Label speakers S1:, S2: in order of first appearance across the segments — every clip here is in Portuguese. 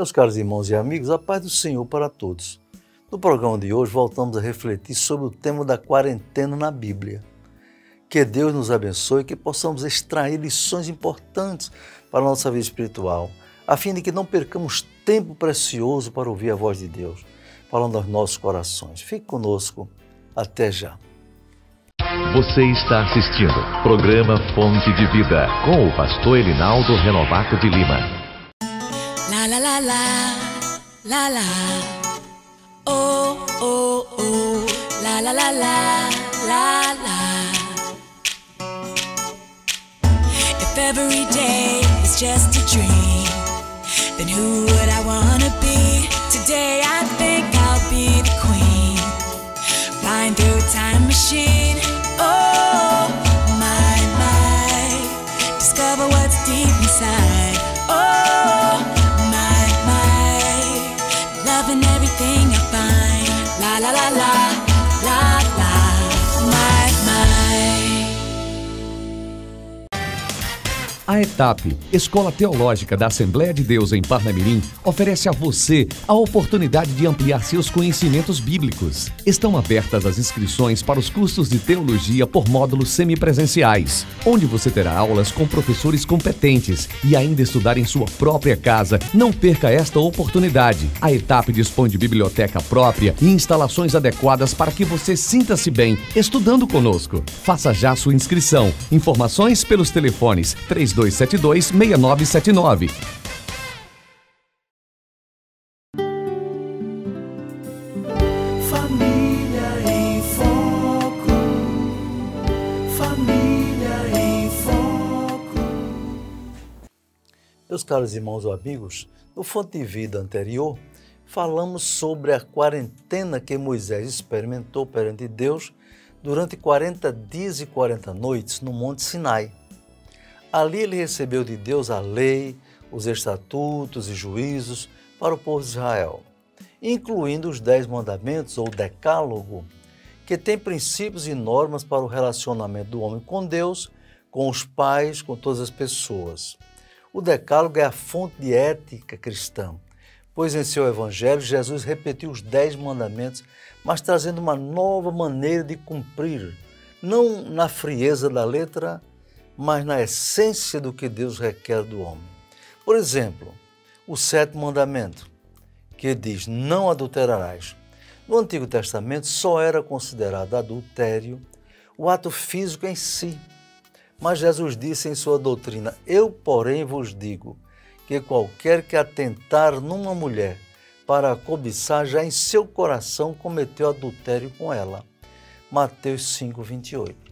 S1: Meus caros irmãos e amigos, a paz do Senhor para todos. No programa de hoje voltamos a refletir sobre o tema da quarentena na Bíblia. Que Deus nos abençoe e que possamos extrair lições importantes para a nossa vida espiritual, a fim de que não percamos tempo precioso para ouvir a voz de Deus, falando aos nossos corações. Fique conosco, até já.
S2: Você está assistindo o programa Fonte de Vida, com o pastor Elinaldo Renovato de Lima.
S3: La la la la, la la, oh oh oh, la la la la, la la. If every day is just a dream, then who would I wanna be? Today I think I'll be the queen, flying through a time machine. Oh my, discover what's deep inside. Oh my, loving everything I find. La la la la, la la, my.
S4: A ETAP, Escola Teológica da Assembleia de Deus em Parnamirim, oferece a você a oportunidade de ampliar seus conhecimentos bíblicos. Estão abertas as inscrições para os cursos de teologia por módulos semipresenciais, onde você terá aulas com professores competentes e ainda estudar em sua própria casa. Não perca esta oportunidade. A ETAP dispõe de biblioteca própria e instalações adequadas para que você sinta-se bem estudando conosco. Faça já sua inscrição. Informações pelos telefones 3272-6979.
S5: Família em Foco. Família em Foco.
S1: Meus caros irmãos ou amigos, no Fonte de Vida anterior, falamos sobre a quarentena que Moisés experimentou perante Deus durante 40 dias e 40 noites no Monte Sinai. Ali ele recebeu de Deus a lei, os estatutos e juízos para o povo de Israel, incluindo os 10 mandamentos ou decálogo, que tem princípios e normas para o relacionamento do homem com Deus, com os pais, com todas as pessoas. O decálogo é a fonte de ética cristã, pois em seu evangelho Jesus repetiu os 10 mandamentos, mas trazendo uma nova maneira de cumprir, não na frieza da letra, mas na essência do que Deus requer do homem. Por exemplo, o 7º mandamento, que diz, não adulterarás. No Antigo Testamento só era considerado adultério o ato físico em si. Mas Jesus disse em sua doutrina, eu, porém, vos digo, que qualquer que atentar numa mulher para a cobiçar, já em seu coração cometeu adultério com ela. Mateus 5:28.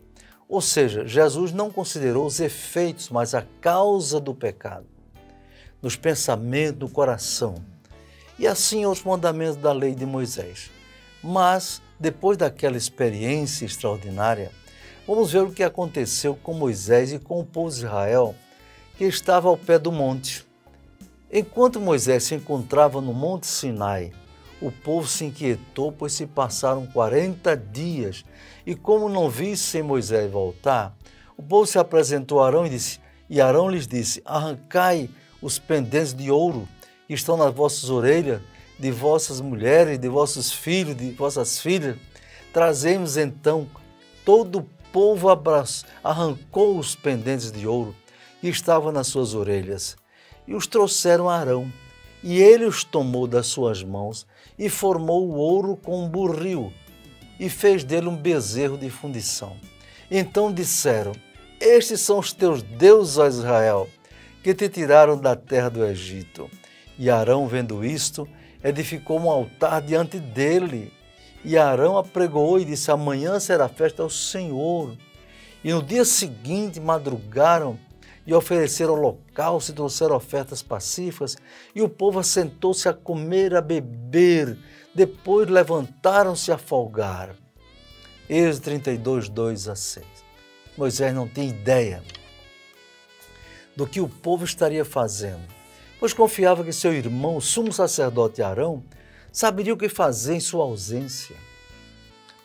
S1: Ou seja, Jesus não considerou os efeitos, mas a causa do pecado, nos pensamentos do coração, e assim os mandamentos da lei de Moisés. Mas, depois daquela experiência extraordinária, vamos ver o que aconteceu com Moisés e com o povo de Israel, que estava ao pé do monte. Enquanto Moisés se encontrava no Monte Sinai, o povo se inquietou, pois se passaram 40 dias, e como não vissem Moisés voltar, o povo se apresentou a Arão e Arão lhes disse, arrancai os pendentes de ouro que estão nas vossas orelhas, de vossas mulheres, de vossos filhos, de vossas filhas. Trazemos então. Todo o povo arrancou os pendentes de ouro que estavam nas suas orelhas, e os trouxeram a Arão, e ele os tomou das suas mãos e formou o ouro com um burril e fez dele um bezerro de fundição. Então disseram, estes são os teus deuses, ó Israel, que te tiraram da terra do Egito. E Arão, vendo isto, edificou um altar diante dele. E Arão apregoou e disse, amanhã será festa ao Senhor. E no dia seguinte madrugaram e ofereceram holocausto e trouxeram ofertas pacíficas, e o povo assentou-se a comer e a beber, depois levantaram-se a folgar. Êxodo 32:2-6. Moisés não tinha ideia do que o povo estaria fazendo, pois confiava que seu irmão, o sumo sacerdote Arão, saberia o que fazer em sua ausência.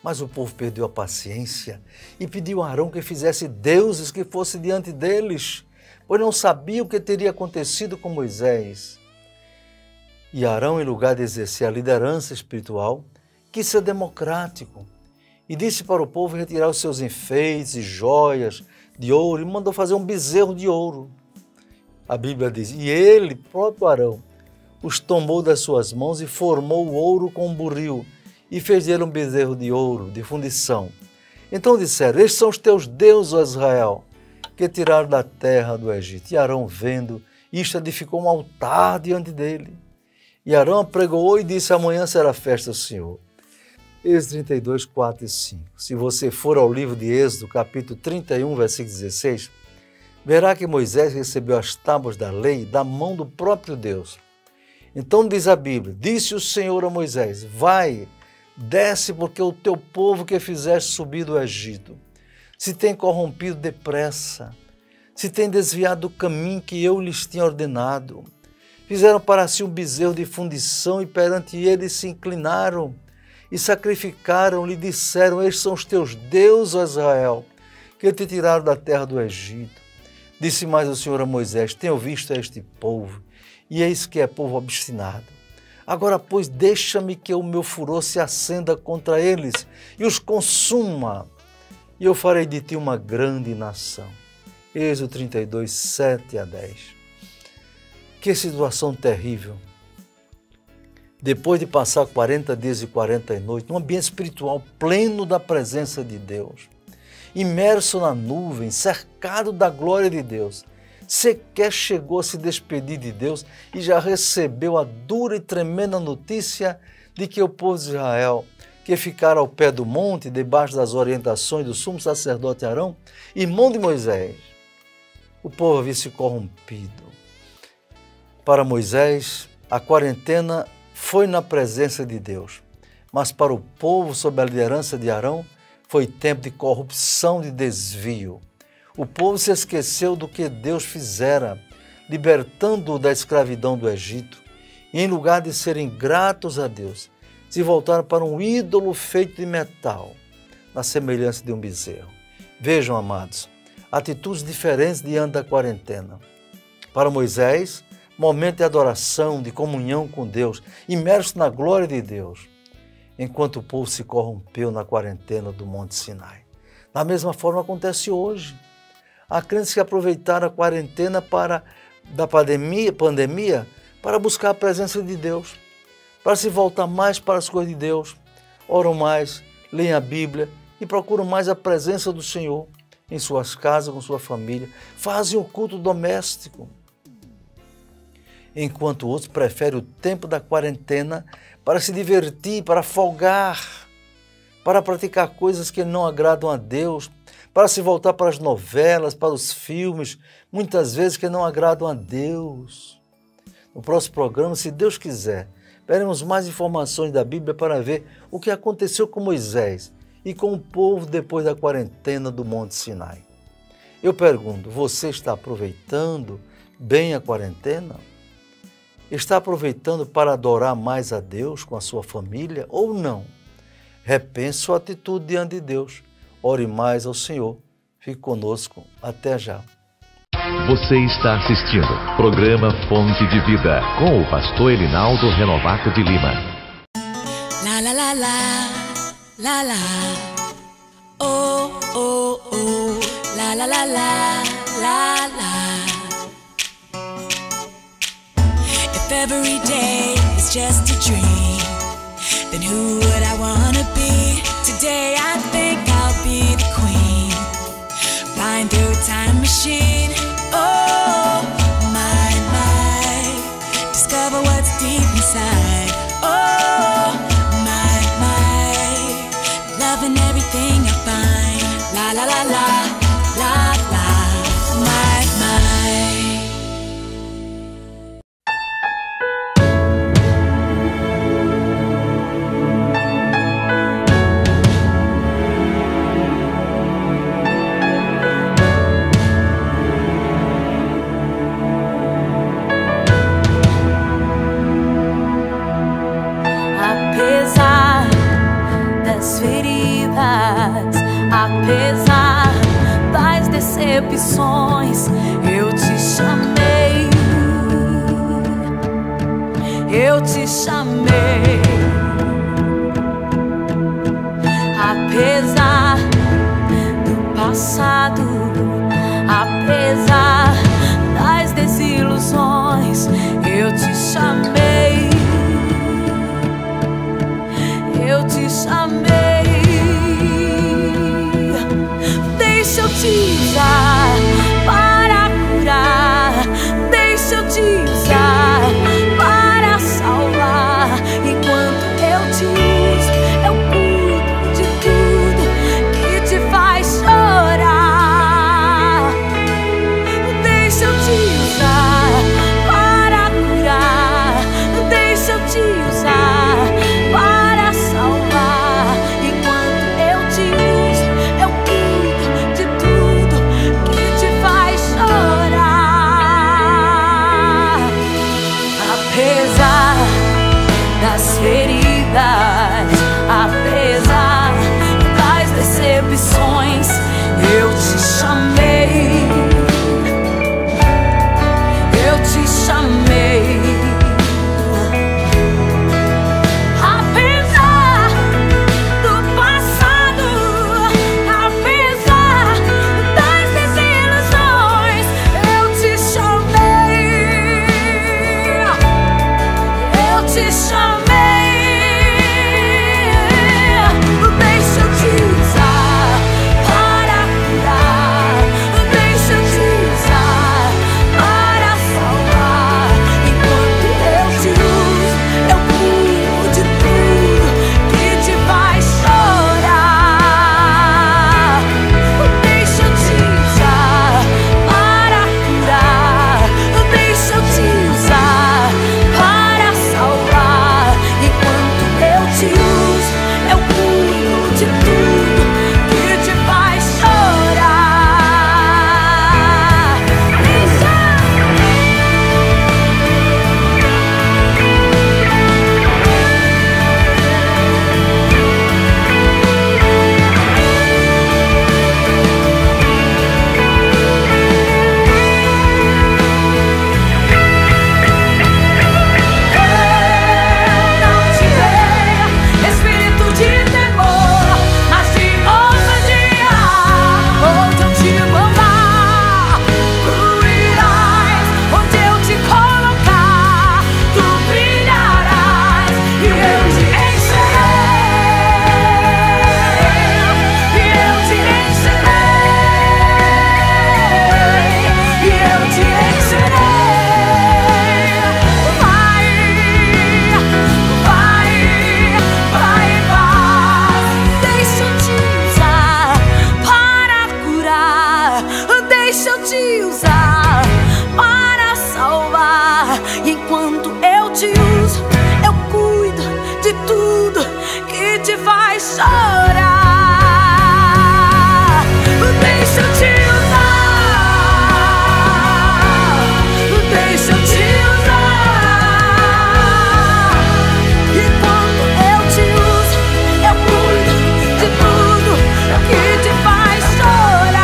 S1: Mas o povo perdeu a paciência e pediu a Arão que fizesse deuses que fossem diante deles, pois não sabia o que teria acontecido com Moisés. E Arão, em lugar de exercer a liderança espiritual, quis ser democrático e disse para o povo retirar os seus enfeites e joias de ouro e mandou fazer um bezerro de ouro. A Bíblia diz, e ele, próprio Arão, os tomou das suas mãos e formou o ouro com um buril e fez dele um bezerro de ouro, de fundição. Então disseram, estes são os teus deuses, ó Israel, que tiraram da terra do Egito. E Arão, vendo isto, edificou um altar diante dele. E Arão apregoou e disse, amanhã será festa ao Senhor. Êxodo 32, 4 e 5. Se você for ao livro de Êxodo, capítulo 31, versículo 16, verá que Moisés recebeu as tábuas da lei da mão do próprio Deus. Então diz a Bíblia, disse o Senhor a Moisés, vai, desce, porque o teu povo que fizeste subir do Egito se tem corrompido depressa, se tem desviado do caminho que eu lhes tinha ordenado. Fizeram para si um bezerro de fundição e perante ele se inclinaram e sacrificaram-lhe e disseram, estes são os teus deuses, ó Israel, que te tiraram da terra do Egito. Disse mais o Senhor a Moisés, tenho visto este povo, e eis que é povo obstinado. Agora, pois, deixa-me que o meu furor se acenda contra eles e os consuma, e eu farei de ti uma grande nação. Êxodo 32, 7 a 10. Que situação terrível. Depois de passar 40 dias e 40 noites, num ambiente espiritual pleno da presença de Deus, imerso na nuvem, cercado da glória de Deus, sequer chegou a se despedir de Deus e já recebeu a dura e tremenda notícia de que o povo de Israel, que ficara ao pé do monte, debaixo das orientações do sumo sacerdote Arão, irmão de Moisés, o povo havia se corrompido. Para Moisés, a quarentena foi na presença de Deus, mas para o povo, sob a liderança de Arão, foi tempo de corrupção, de desvio. O povo se esqueceu do que Deus fizera, libertando-o da escravidão do Egito, e em lugar de serem gratos a Deus, se voltaram para um ídolo feito de metal, na semelhança de um bezerro. Vejam, amados, atitudes diferentes diante da quarentena. Para Moisés, momento de adoração, de comunhão com Deus, imerso na glória de Deus, enquanto o povo se corrompeu na quarentena do Monte Sinai. Da mesma forma acontece hoje. Há crentes que aproveitaram a quarentena da pandemia para buscar a presença de Deus, para se voltar mais para as coisas de Deus, oram mais, leem a Bíblia e procuram mais a presença do Senhor em suas casas, com sua família, fazem o culto doméstico. Enquanto outros preferem o tempo da quarentena para se divertir, para folgar, para praticar coisas que não agradam a Deus, para se voltar para as novelas, para os filmes, muitas vezes que não agradam a Deus. No próximo programa, se Deus quiser, veremos mais informações da Bíblia para ver o que aconteceu com Moisés e com o povo depois da quarentena do Monte Sinai. Eu pergunto, você está aproveitando bem a quarentena? Está aproveitando para adorar mais a Deus com a sua família ou não? Repense sua atitude diante de Deus. Ore mais ao Senhor. Fique conosco. Até já.
S2: Você está assistindo programa Fonte de Vida com o pastor Elinaldo Renovato de Lima.
S3: La la la la, la la. Oh oh oh, la la la la, la la. If every day is just a dream, then who would I wanna be? Today I think I'll be the queen, flying through a time machine. Oh, my, discover what's deep inside. Oh, my, loving everything I find. La la la la, la la, my.
S6: Apesar das decepções, eu te chamei. eu te chamei. Apesar do passado, apesar das desilusões, eu te chamei. Eu te chamei. Deixa eu te usar para curar. Deixa eu te usar para salvar. Enquanto eu te uso, eu cuido de tudo que te faz chorar. Deixa eu te usar para curar. Deixa eu te usar para salvar. Enquanto eu te uso, eu cuido de tudo que te faz chorar. Apesar das feridas, apesar das decepções, eu te chamei. Eu te chamei. Apesar do passado, apesar das desilusões, eu te chamei. Eu te chamei. Deixa eu te usar para curar. Deixa eu te usar para salvar. Enquanto eu te uso, eu cuido de tudo que te faz chorar. Deixa eu te usar para curar. Deixa eu te usar para salvar. Enquanto eu te uso, eu cuido de tudo que te faz chorar. Deixa. Não te dei espírito de temor, mas de ousadia. Onde eu te mandar, tu irás. Onde eu te colocar, tu brilharás. E eu te encherei. E eu te encherei. E eu te encherei. Vai, vai, vai em paz. Deixa eu te usar para curar. Deixa eu te usar para salvar. Enquanto eu te uso, eu cuido de tudo que te faz chorar. Deixa eu te usar. Deixa eu te usar. Enquanto eu te uso, eu cuido de tudo que te faz chorar.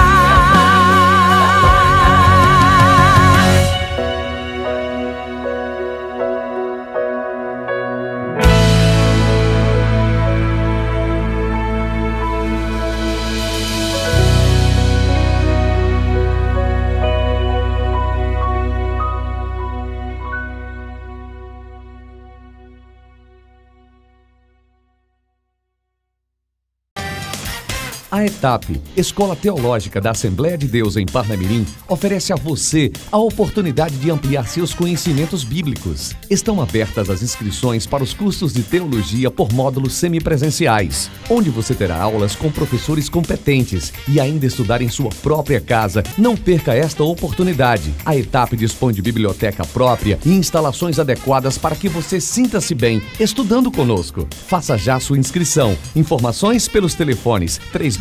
S4: A ETAP, Escola Teológica da Assembleia de Deus em Parnamirim, oferece a você a oportunidade de ampliar seus conhecimentos bíblicos. Estão abertas as inscrições para os cursos de teologia por módulos semipresenciais, onde você terá aulas com professores competentes e ainda estudar em sua própria casa. Não perca esta oportunidade. A ETAP dispõe de biblioteca própria e instalações adequadas para que você sinta-se bem estudando conosco. Faça já sua inscrição. Informações pelos telefones 3272-6979.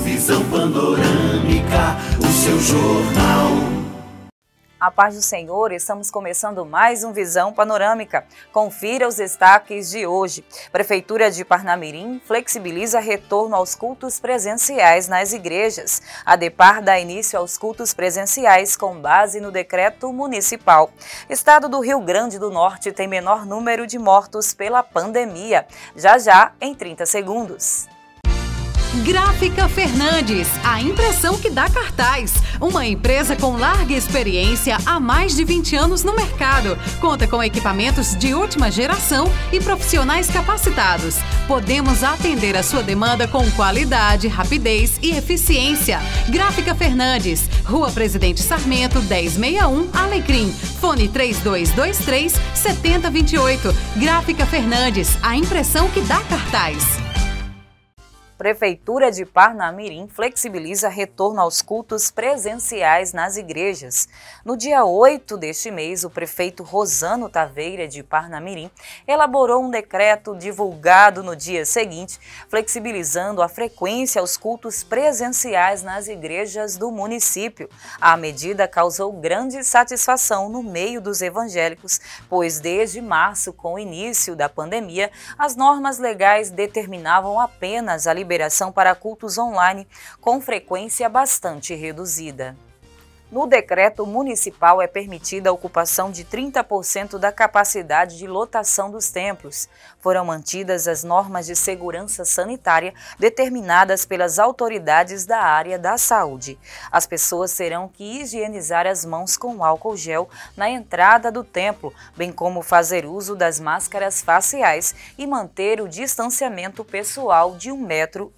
S5: Visão panorâmica, o seu jornal.
S7: A paz do Senhor, estamos começando mais um Visão Panorâmica. Confira os destaques de hoje. Prefeitura de Parnamirim flexibiliza retorno aos cultos presenciais nas igrejas. A ADEPAR dá início aos cultos presenciais com base no decreto municipal. Estado do Rio Grande do Norte tem menor número de mortos pela pandemia. Já, em 30 segundos.
S8: Gráfica Fernandes, a impressão que dá cartaz. Uma empresa com larga experiência há mais de 20 anos no mercado. Conta com equipamentos de última geração e profissionais capacitados. Podemos atender a sua demanda com qualidade, rapidez e eficiência. Gráfica Fernandes, Rua Presidente Sarmento, 1061, Alecrim. Fone 3223-7028. Gráfica Fernandes, a impressão que dá cartaz.
S7: Prefeitura de Parnamirim flexibiliza retorno aos cultos presenciais nas igrejas. No dia 8 deste mês, o prefeito Rosano Taveira de Parnamirim elaborou um decreto divulgado no dia seguinte, flexibilizando a frequência aos cultos presenciais nas igrejas do município. A medida causou grande satisfação no meio dos evangélicos, pois desde março, com o início da pandemia, as normas legais determinavam apenas a liberação para cultos online com frequência bastante reduzida. No decreto municipal é permitida a ocupação de 30% da capacidade de lotação dos templos. Foram mantidas as normas de segurança sanitária determinadas pelas autoridades da área da saúde. As pessoas terão que higienizar as mãos com álcool gel na entrada do templo, bem como fazer uso das máscaras faciais e manter o distanciamento pessoal de 1,5 metro.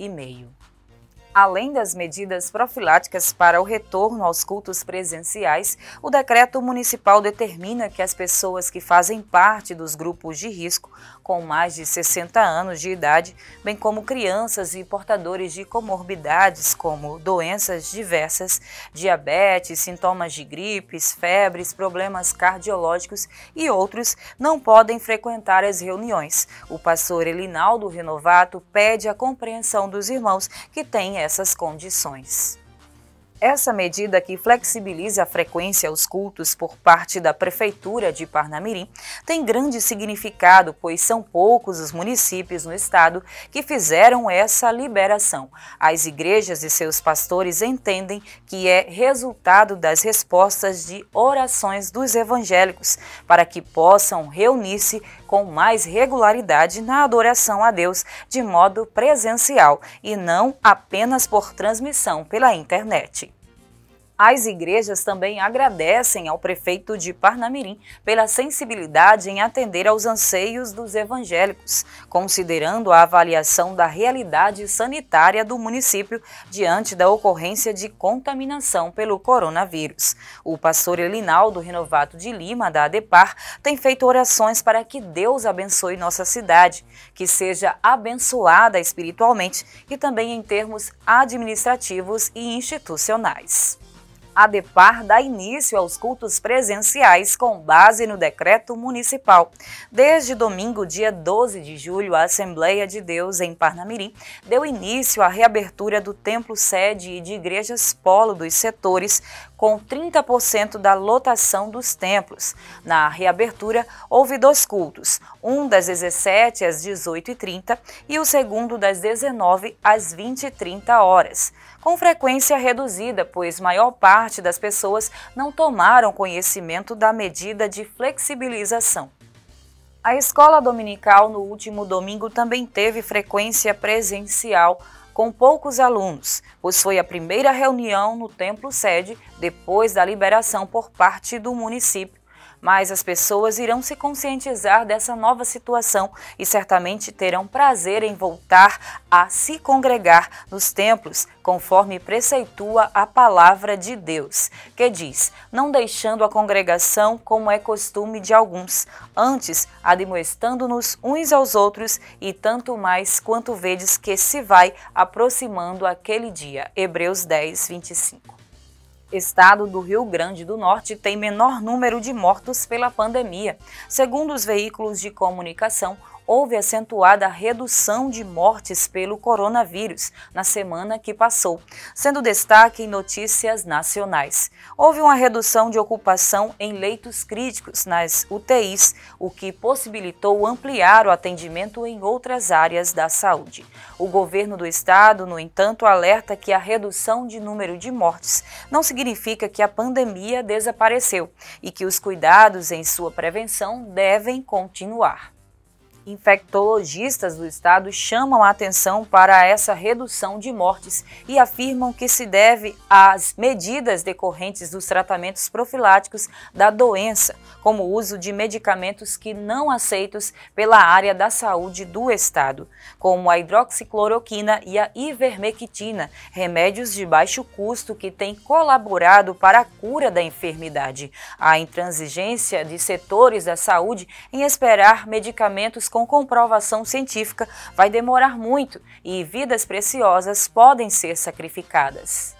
S7: Além das medidas profiláticas para o retorno aos cultos presenciais, o decreto municipal determina que as pessoas que fazem parte dos grupos de risco, com mais de 60 anos de idade, bem como crianças e portadores de comorbidades como doenças diversas, diabetes, sintomas de gripes, febres, problemas cardiológicos e outros, não podem frequentar as reuniões. O pastor Elinaldo Renovato pede a compreensão dos irmãos que têm essas condições. Essa medida que flexibiliza a frequência aos cultos por parte da Prefeitura de Parnamirim tem grande significado, pois são poucos os municípios no estado que fizeram essa liberação. As igrejas e seus pastores entendem que é resultado das respostas de orações dos evangélicos, para que possam reunir-se com mais regularidade na adoração a Deus de modo presencial e não apenas por transmissão pela internet. As igrejas também agradecem ao prefeito de Parnamirim pela sensibilidade em atender aos anseios dos evangélicos, considerando a avaliação da realidade sanitária do município diante da ocorrência de contaminação pelo coronavírus. O pastor Elinaldo Renovato de Lima, da ADEPAR, tem feito orações para que Deus abençoe nossa cidade, que seja abençoada espiritualmente e também em termos administrativos e institucionais. A ADEPAR dá início aos cultos presenciais com base no decreto municipal. Desde domingo, dia 12 de julho, a Assembleia de Deus em Parnamirim deu início à reabertura do templo sede e de igrejas polo dos setores, com 30% da lotação dos templos. Na reabertura, houve 2 cultos, um das 17 às 18h30 e o segundo das 19 às 20h30, com frequência reduzida, pois maior parte das pessoas não tomaram conhecimento da medida de flexibilização. A escola dominical no último domingo também teve frequência presencial, com poucos alunos, pois foi a primeira reunião no templo sede depois da liberação por parte do município. Mas as pessoas irão se conscientizar dessa nova situação e certamente terão prazer em voltar a se congregar nos templos, conforme preceitua a palavra de Deus, que diz: não deixando a congregação como é costume de alguns, antes admoestando-nos uns aos outros, e tanto mais quanto vedes que se vai aproximando aquele dia. Hebreus 10, 25. Estado do Rio Grande do Norte tem menor número de mortos pela pandemia. Segundo os veículos de comunicação, houve acentuada redução de mortes pelo coronavírus na semana que passou, sendo destaque em notícias nacionais. Houve uma redução de ocupação em leitos críticos nas UTIs, o que possibilitou ampliar o atendimento em outras áreas da saúde. O governo do estado, no entanto, alerta que a redução de número de mortes não significa que a pandemia desapareceu e que os cuidados em sua prevenção devem continuar. Infectologistas do estado chamam a atenção para essa redução de mortes e afirmam que se deve às medidas decorrentes dos tratamentos profiláticos da doença, como o uso de medicamentos que não aceitos pela área da saúde do estado, como a hidroxicloroquina e a ivermectina, remédios de baixo custo que têm colaborado para a cura da enfermidade. A intransigência de setores da saúde em esperar medicamentos com comprovação científica vai demorar muito e vidas preciosas podem ser sacrificadas.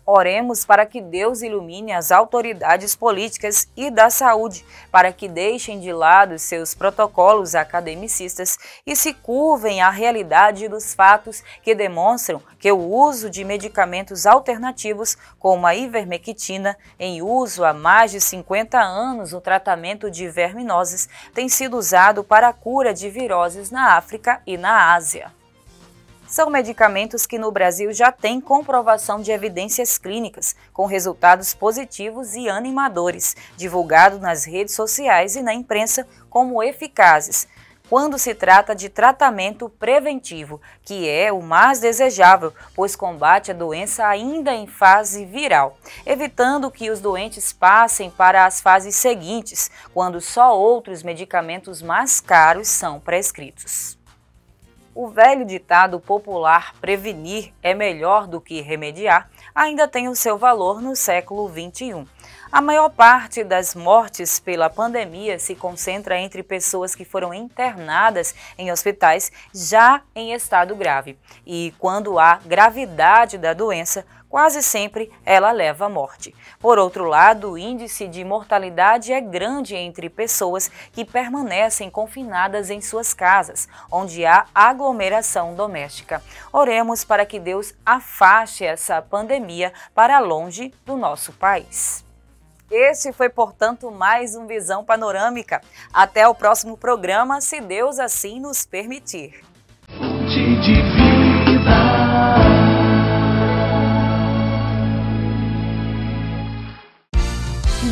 S7: Oremos para que Deus ilumine as autoridades políticas e da saúde, para que deixem de lado seus protocolos academicistas e se curvem à realidade dos fatos que demonstram que o uso de medicamentos alternativos, como a ivermectina, em uso há mais de 50 anos no tratamento de verminoses, tem sido usado para a cura de viroses na África e na Ásia. São medicamentos que no Brasil já têm comprovação de evidências clínicas, com resultados positivos e animadores, divulgados nas redes sociais e na imprensa como eficazes, quando se trata de tratamento preventivo, que é o mais desejável, pois combate a doença ainda em fase viral, evitando que os doentes passem para as fases seguintes, quando só outros medicamentos mais caros são prescritos. O velho ditado popular "prevenir é melhor do que remediar" ainda tem o seu valor no século XXI. A maior parte das mortes pela pandemia se concentra entre pessoas que foram internadas em hospitais já em estado grave. E quando há gravidade da doença, quase sempre ela leva à morte. Por outro lado, o índice de mortalidade é grande entre pessoas que permanecem confinadas em suas casas, onde há aglomeração doméstica. Oremos para que Deus afaste essa pandemia para longe do nosso país. Este foi, portanto, mais um Visão Panorâmica. Até o próximo programa, se Deus assim nos permitir.
S5: Fonte de vida.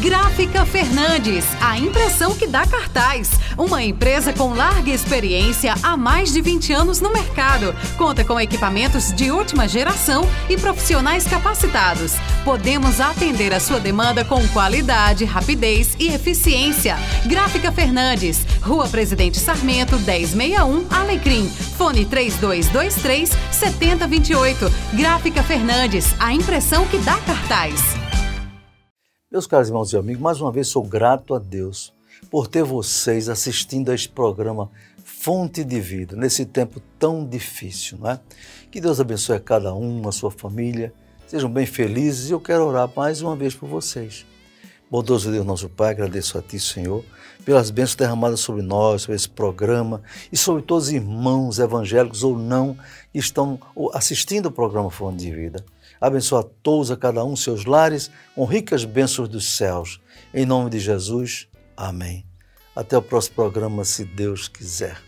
S8: Gráfica Fernandes, a impressão que dá cartaz. Uma empresa com larga experiência há mais de 20 anos no mercado. Conta com equipamentos de última geração e profissionais capacitados. Podemos atender a sua demanda com qualidade, rapidez e eficiência. Gráfica Fernandes, Rua Presidente Sarmento, 1061, Alecrim. Fone 3223-7028. Gráfica Fernandes, a impressão que dá cartaz.
S1: Meus caros irmãos e amigos, mais uma vez sou grato a Deus por ter vocês assistindo a este programa Fonte de Vida, nesse tempo tão difícil, não é? Que Deus abençoe a cada um, a sua família, sejam bem felizes e eu quero orar mais uma vez por vocês. Bondoso Deus, nosso Pai, agradeço a Ti, Senhor, pelas bênçãos derramadas sobre nós, sobre esse programa e sobre todos os irmãos evangélicos ou não que estão assistindo o programa Fonte de Vida. Abençoa a todos, a cada um, seus lares, com ricas bênçãos dos céus. Em nome de Jesus, amém. Até o próximo programa, se Deus quiser.